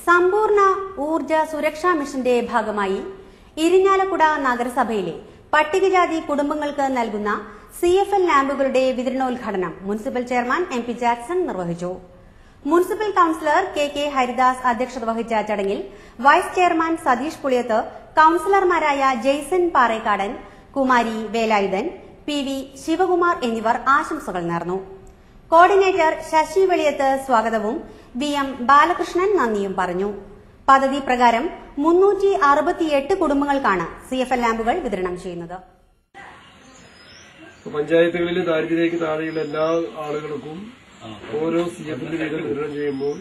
സമ്പൂർണ്ണ ഊർജ സുരക്ഷാ മിഷന്റെ ഭാഗമായി ഇരിഞ്ഞാലക്കുട നഗരസഭയിലെ പട്ടികജാതി കുടുംബങ്ങൾക്ക് നൽകുന്ന CFL ലാമ്പുകളുടെ വിതരണോദ്ഘാടനം മുനിസിപ്പൽ ചെയർമാൻ MP ജാക്സൺ നിർവഹിച്ചു. മുനിസിപ്പൽ കൌൺസിലർ KK ഹരിദാസ് അധ്യക്ഷത വഹിച്ച ചടങ്ങിൽ വൈസ് ചെയർമാൻ സതീഷ് പുളിയത്ത്, കൌൺസിലർമാരായ ജെയ്സൺ പാറേക്കാടൻ, കുമാരി വേലായുധൻ, PV ശിവകുമാർ എന്നിവർ ആശംസകൾ നേർന്നു. കോർഡിനേറ്റർ ശശി വെളിയത്ത് സ്വാഗതവും VM ബാലകൃഷ്ണൻ നന്ദിയും പറഞ്ഞു. പദ്ധതി പ്രകാരം 368 കുടുംബങ്ങൾക്കാണ് CFL ലാമ്പുകൾ വിതരണം ചെയ്യുന്നത്. പഞ്ചായത്തുകളിൽ ദാരിദ്ര്യരേഖയ്ക്ക് താഴെയുള്ള എല്ലാ ആളുകൾക്കും ഓരോ CFL വീതം വിതരണം ചെയ്യുമ്പോൾ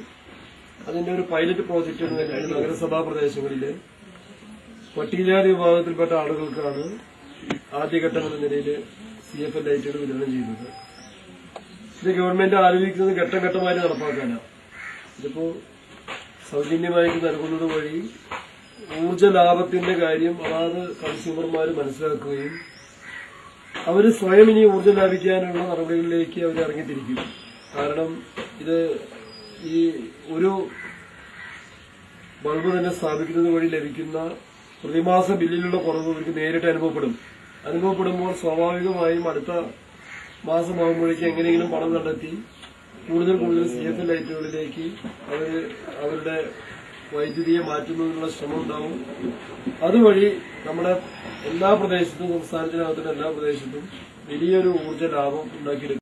അതിന്റെ ഒരു പൈലറ്റ് പ്രോജക്റ്റ് എന്ന നിലയിൽ നഗരസഭാ പ്രദേശങ്ങളിലെ പട്ടികജാതി വിഭാഗത്തിൽപ്പെട്ട ആളുകൾക്കാണ് ആദ്യഘട്ടം എന്ന നിലയിൽ CFL ലൈറ്റുകൾ വിതരണം ചെയ്യുന്നത്. ഇത് ഗവൺമെന്റ് ആലോചിക്കുന്നത് ഘട്ടം ഘട്ടമായിട്ട് നടപ്പാക്കാനാണ്. ഇതിപ്പോ സൌജന്യമായിട്ട് നൽകുന്നത് വഴി ഊർജ്ജ ലാഭത്തിന്റെ കാര്യം അതാത് കൺസ്യൂമർമാർ മനസ്സിലാക്കുകയും അവർ സ്വയം ഇനി ഊർജ്ജം ലാഭിക്കാനുള്ള നടപടികളിലേക്ക് അവർ ഇറങ്ങിത്തിരിക്കും. കാരണം ഇത് ഈ ഒരു ബൾബ് തന്നെ സ്ഥാപിക്കുന്നത് വഴി ലഭിക്കുന്ന പ്രതിമാസ ബില്ലിലുള്ള കുറവ് അവർക്ക് നേരിട്ട് അനുഭവപ്പെടുമ്പോൾ സ്വാഭാവികമായും അടുത്ത മാസമാകുമ്പോഴേക്കും എങ്ങനെയെങ്കിലും പണം കണ്ടെത്തി കൂടുതൽ CFL ലൈറ്റുകളിലേക്ക് അവരുടെ വൈദ്യുതിയെ മാറ്റുന്നതിനുള്ള ശ്രമം ഉണ്ടാവും. അതുവഴി നമ്മുടെ എല്ലാ പ്രദേശത്തും, സംസ്ഥാനത്തിനകത്തുള്ള എല്ലാ പ്രദേശത്തും വലിയൊരു ഊർജ്ജ ലാഭം ഉണ്ടാക്കിയെടുക്കും.